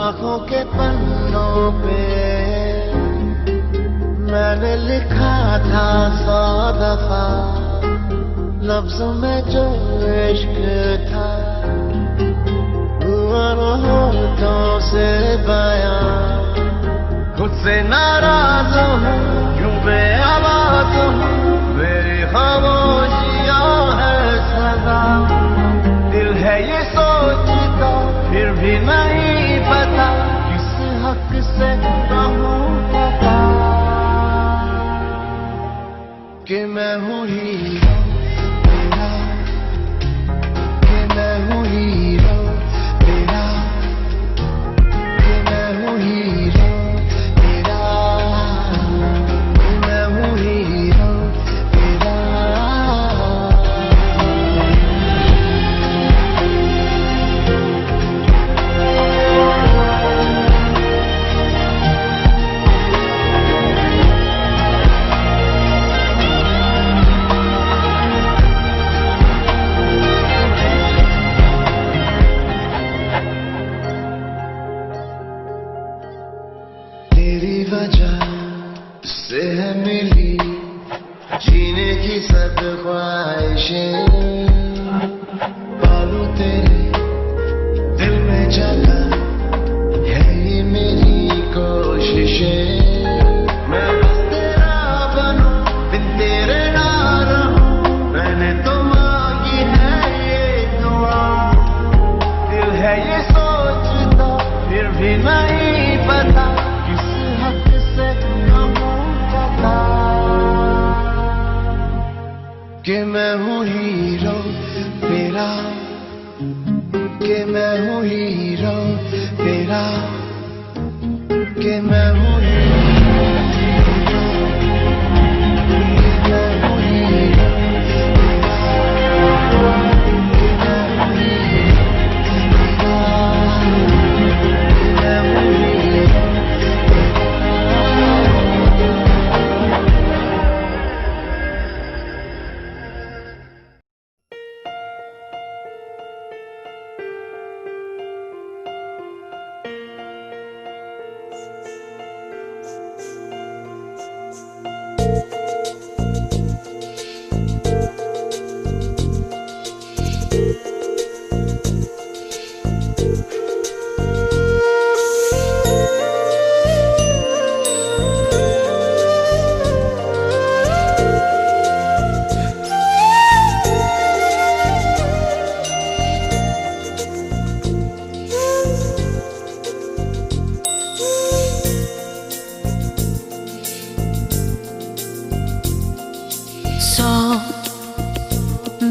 आँखों के पन्नों पे मैंने लिखा था 100 दफा, लफ्जों में जो इश्क था हुआ न होठों से बयां। खुद से नाराज हूँ, क्यों बेआवाज़ हूँ, मेरी खामोशियाँ है सजा। दिल है ये सोचता फिर भी नहीं पता, किस हक से कहूँ पता कि मैं हूँ हीरो तेरा, कि मैं हूँ हीरो तेरा, कि मैं हूँ हीरो तेरा, कि मैं हूँ हीरो तेरा। तेरी वजह से है मिली जीने की सब ख्वाहिशें, पालू तेरे दिल में जगह है ये मेरी कोशिशें। मैं बस तेरा बनूं, बिन तेरे ना रहूं, मैंने तो मांगी है ये दुआ। दिल है ये सोचता फिर भी नहीं पता, किस हक से कहूँ पता कि मैं हूँ हीरो तेरा, कि मैं हूँ हीरो तेरा, कि मैं हूँ हीरो तेरा, कि मैं हूँ हीरो तेरा, कि मैं हूँ हीरो तेरा, कि मैं हूँ हीरो।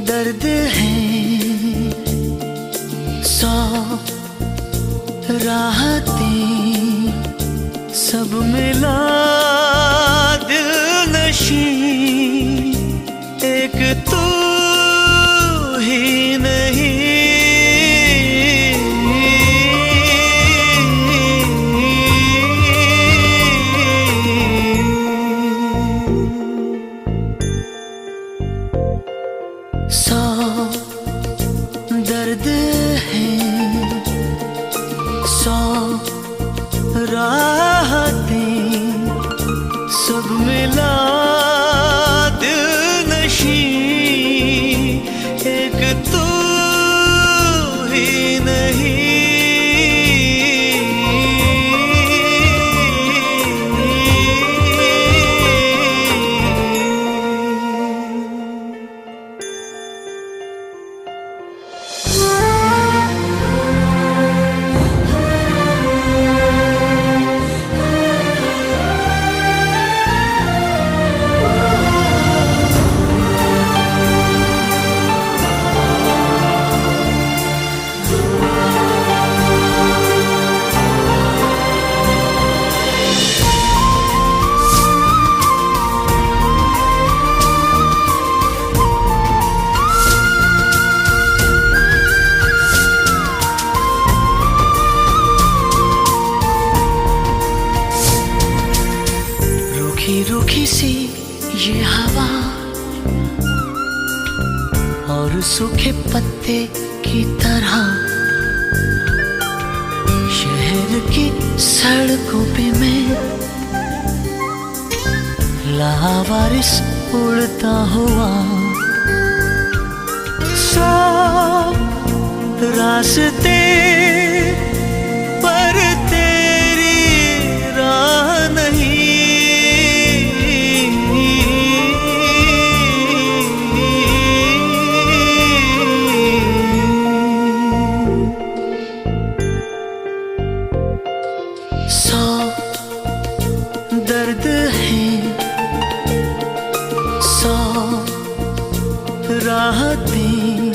दर्द है 100 राहतें, सब मिला दिल नशी, एक तू ही नहीं। दर्द है 100 राहतें, सब मिला दिल नशी, एक तू ही नहीं। रूखी सी ये हवा और सूखे पत्ते की तरह शहर की सड़कों पे मैं लावारिस उड़ता हुआ, सौ रास्ते पर तेरी राह नहीं। सौ दर्द है, सौ राहतें,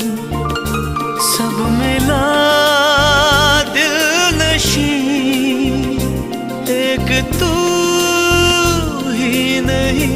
सब मिला दिल नशीं, एक तू ही नहीं।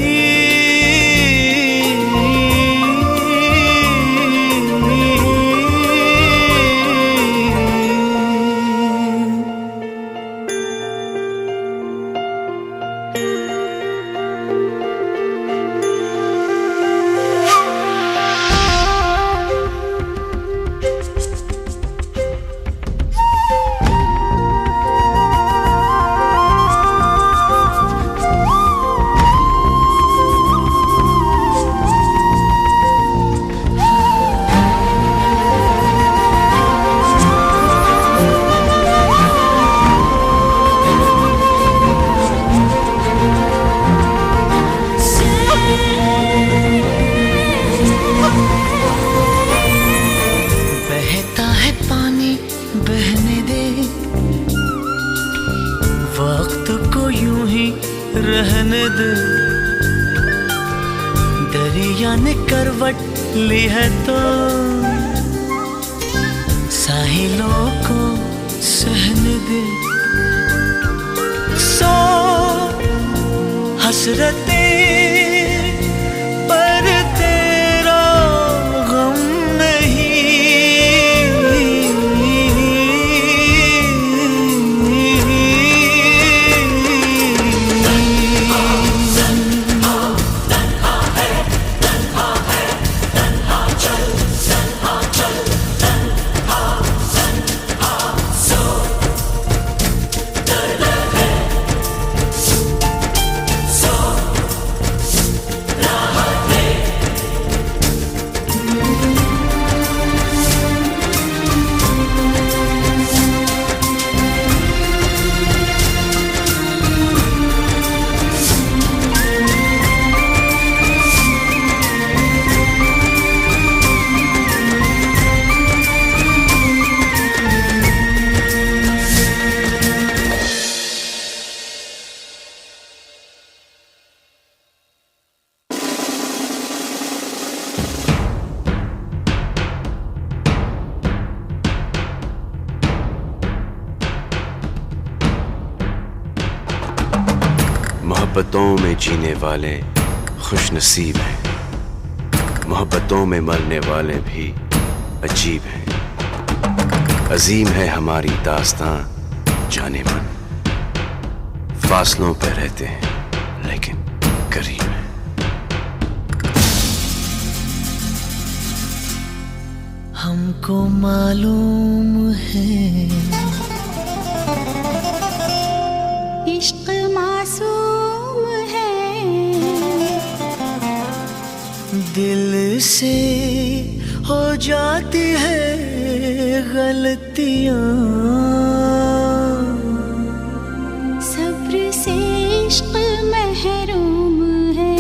बहता है पानी बहने दे, वक्त को यूं ही रहने दे। दरिया ने करवट ली है तो साहिलों को सहने दे। सौ हसरतें पर तेरा गम मोहब्बतों में जीने वाले खुश नसीब हैं, मोहब्बतों में मरने वाले भी अजीब हैं। अजीम है हमारी दास्तां जाने मन, फासलों पे रहते हैं लेकिन करीब हैं। हमको मालूम है इश्क मासूम है, दिल से हो जाती है गलतियाँ, सब्र से इश्क महरूम है।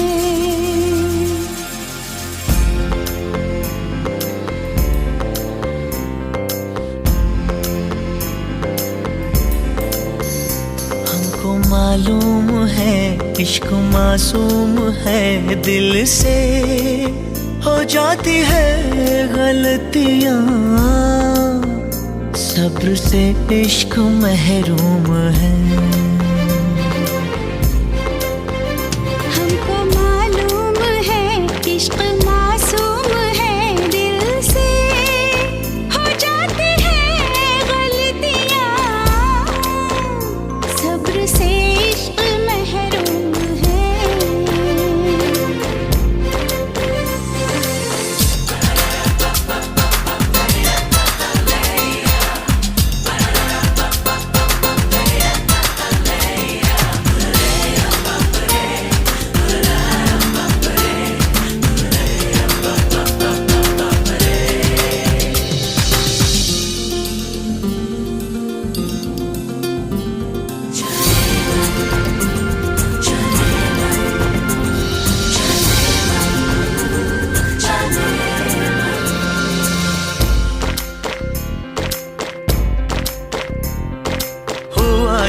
हमको मालूम है इश्क मासूम है, दिल से हो जाती है गलतियाँ, सब्र से इश्क महरूम है। हमको मालूम है इश्क मासूम है, दिल से हो जाती है गलतियाँ, सब्र से इश्क महरूम है।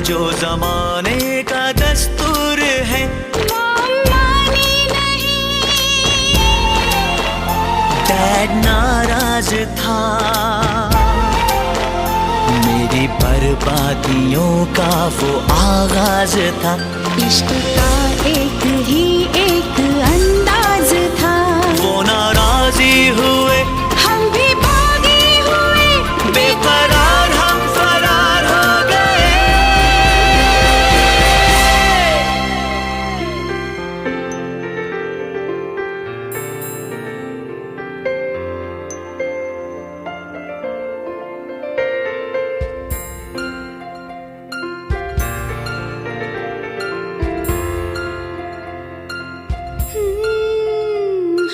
जो जमाने का दस्तूर है वो मानी नहीं। डैड नाराज था, मेरी बर्बादियों का वो आगाज था। इश्क का एक ही एक अंदाज था। वो नाराजी हुए, हम भी बागी हुए, बेकरार हम फरार हो गए।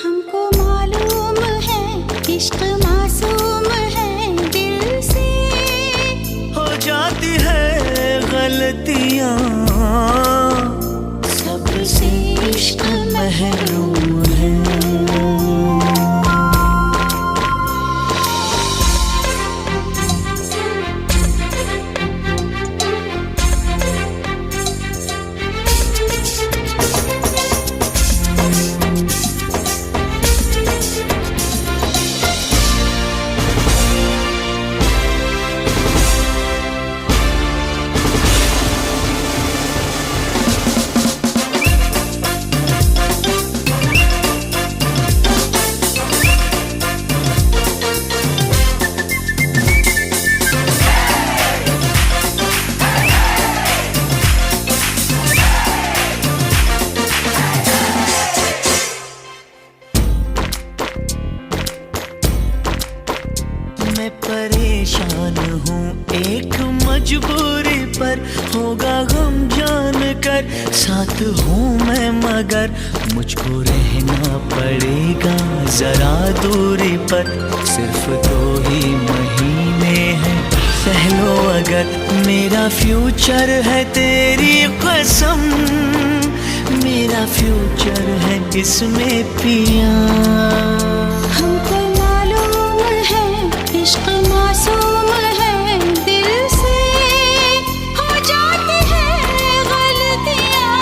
हमको मालूम है इश्क मासूम है, दिल से हो जाती है गलतियां, सबसे इश्क महरूम है। मैं परेशान हूँ एक मजबूरी पर, होगा गम जान कर साथ हूँ मैं, मगर मुझको रहना पड़ेगा जरा दूरी पर। सिर्फ 2 ही महीने हैं, सह लो अगर, मेरा फ्यूचर है तेरी कसम, मेरा फ्यूचर है इसमें पिया। हमको मालूम है इश्क मासूम है, दिल से हो जाती है गलतियां,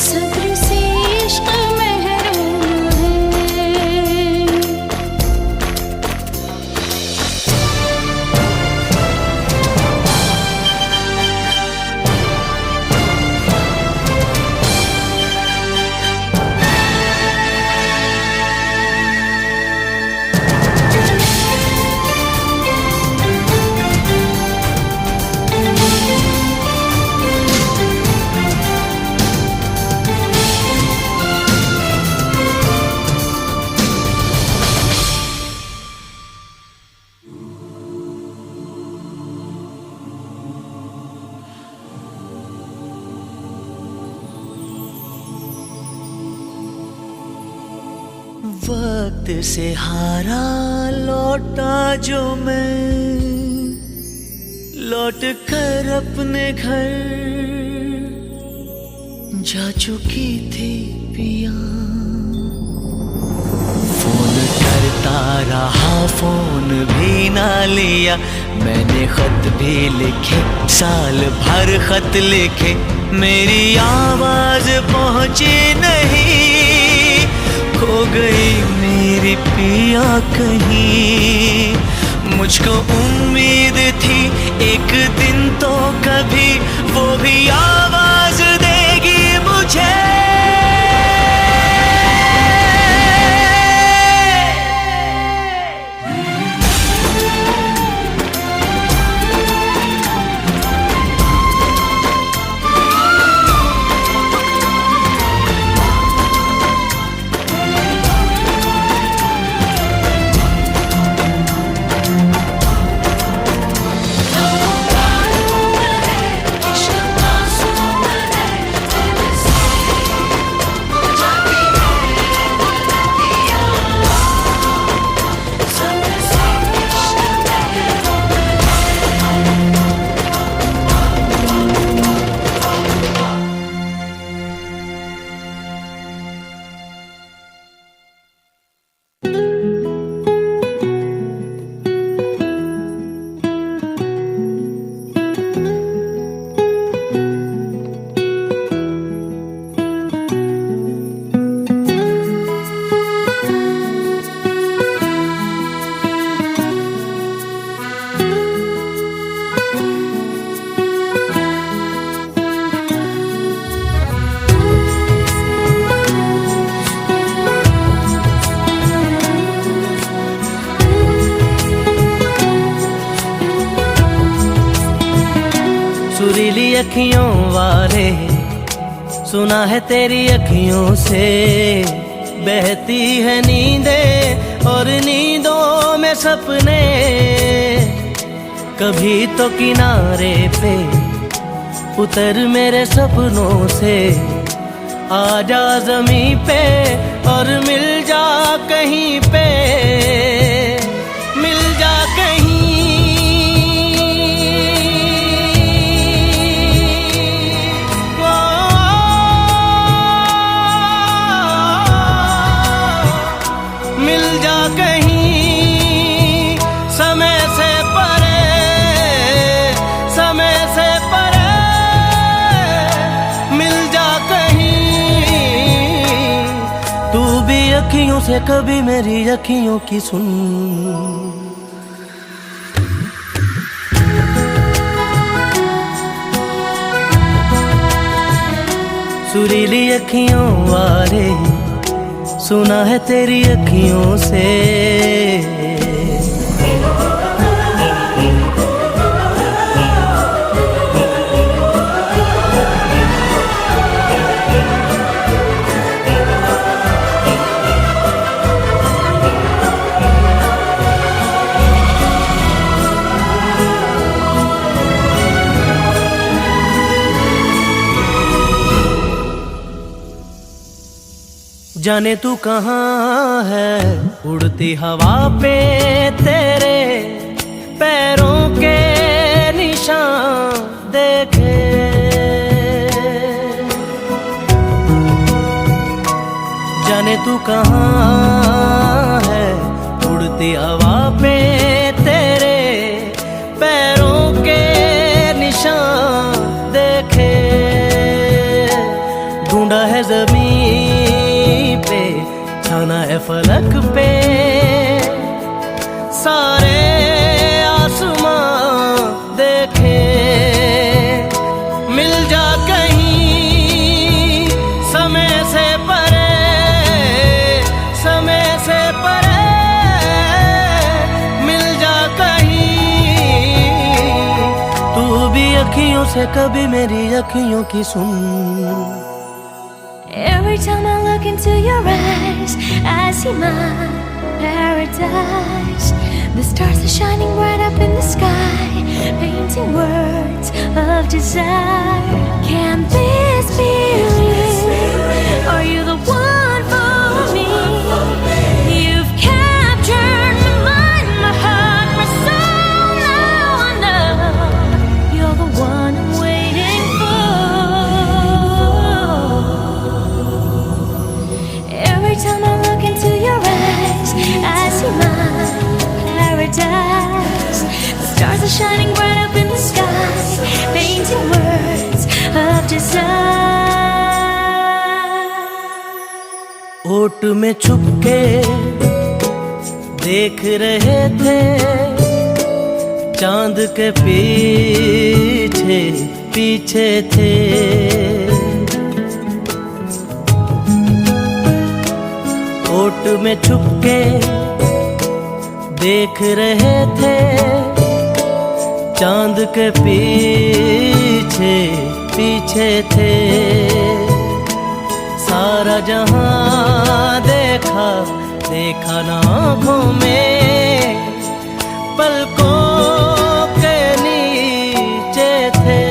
सब्र से इश्क महरूम है। वक्त से हारा लौटा जो मैं, लौट कर अपने घर जा चुकी थी पिया। फोन करता रहा, फोन भी ना लिया, मैंने खत भी लिखे, साल भर खत लिखे, मेरी आवाज पहुंची नहीं। खो गई मेरी पिया कहीं, मुझको उम्मीद थी एक दिन तो कभी वो भी आवाज देगी मुझे। सुरीली अखियों वाले, सुना है तेरी अखियों से बहती है नींदें और नींदों में सपने। कभी तो किनारे पे उतर मेरे सपनों से, आजा ज़मीं पे और मिल जा कहीं पे, मिल जा कहीं। मिल जा कहीं समय से परे, समय से परे। मिल जा कहीं तू भी अखियों से कभी मेरी अखियों की सुन। सुरीली अखियों वाले, सुना है तेरी अखियों से। जाने तू कहाँ है, उड़ती हवा पे तेरे पैरों के निशान देखे। जाने तू कहाँ है, उड़ती हवा पे तेरे पैरों के निशान देखे। ढूंढा है ज़मीन पे, छाना है फलक पे, सारे आसमां देखे। मिल जा कहीं समय से परे, समय से परे। मिल जा कहीं तू भी अखियों से कभी मेरी अखियों की सुन। Every time I look into your eyes, I see my paradise. The stars are shining bright up in the sky, painting words of desire. Can this be real? Are you the one for me? You've captured my mind, my heart, my soul. Now I know you're the one I'm waiting for. Every time I look into your eyes, I see my paradise. The stars are shining bright up in the sky, painting words of desire. ओट में छुप के देख रहे थे, चांद के पीछे पीछे थे। ओट में छुप के देख रहे थे, चांद के पीछे पीछे थे। सारा जहां देखा, देखा ना आँखों में, पलकों के नीचे थे।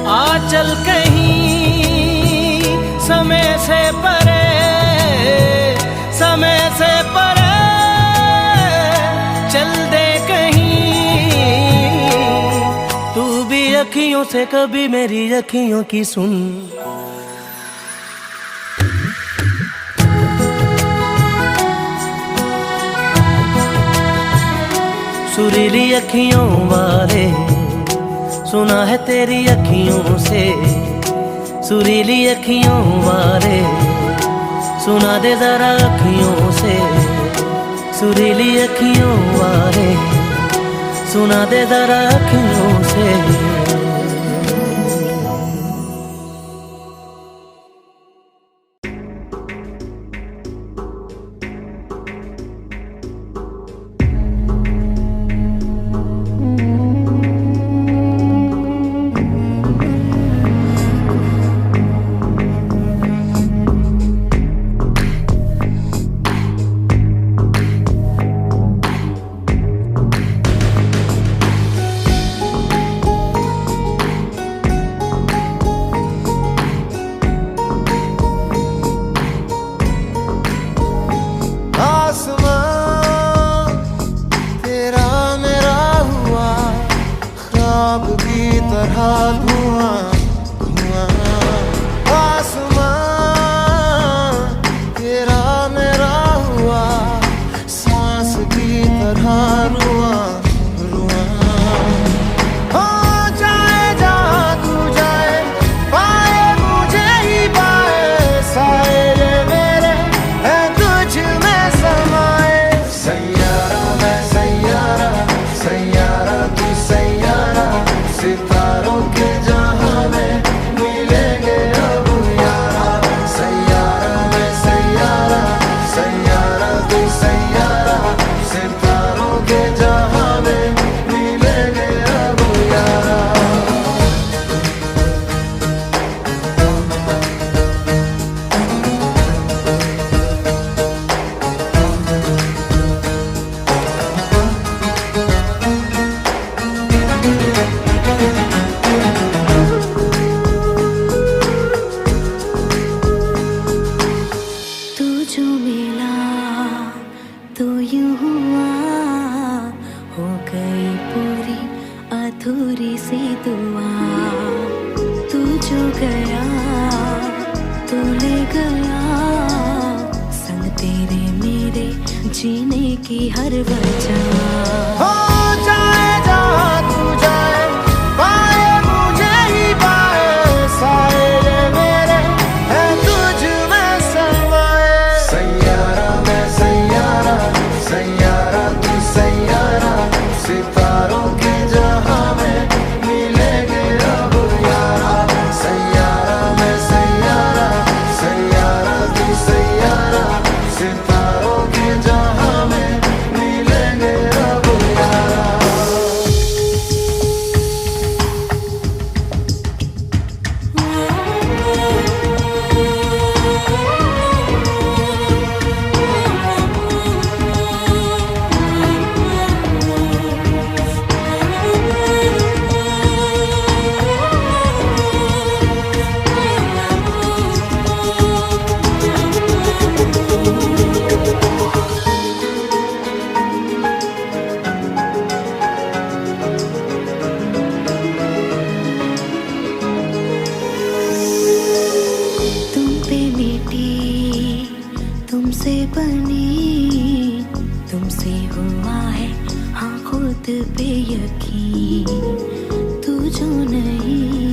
आ चल कहीं समय से परे, समय से परे। चल दे कहीं तू भी अखियों से कभी मेरी अखियों की सुन। सुरीली अखियों वाले, सुना है तेरी अखियों से। सुरीली अखियों वाले, सुना दे जरा अखियों से। सुरीली अखियों वाले, सुना दे जरा अखियों से। तरह धुआं धुआं, आसमां तेरा मेरा हुआ सांस की तरह रुआं रुआं। हो जाए जहाँ तू जाए, पाए मुझे ही पाए, साए ये मेरे हैं तुझ में समाए। सैयारा मैं सैयारा, सैयारा तू सैयारा, सितारों के जहां में मिलेंगे अब यारा। सैयारा मैं सैयारा, सैयारा तू सैयारा, सितारों के जहां में मिलेंगे अब यारा। तू जो मिला तो यूं हुआ, हो गई पूरी अधूरी सी दुआ। तू जो गया तो ले गया, संग तेरे मेरे जीने की हर वजह। हो जाए जहाँ तू जाए, पाए मुझे ही पाए, साए ये मेरे हैं तुझ में समाए। सैयारा मैं सैयारा, सैयारा तू सैयारा, सितारों के जहां में मिलेंगे अब यारा। सैयारा मैं सैयारा, सैयारा तू सैयारा, सितारों के जहां में मिलेंगे अब यारा। तुम पे मिटी, तुमसे बनी, तुमसे हुआ है हाँ खुद पे यकीन। तू जो नहीं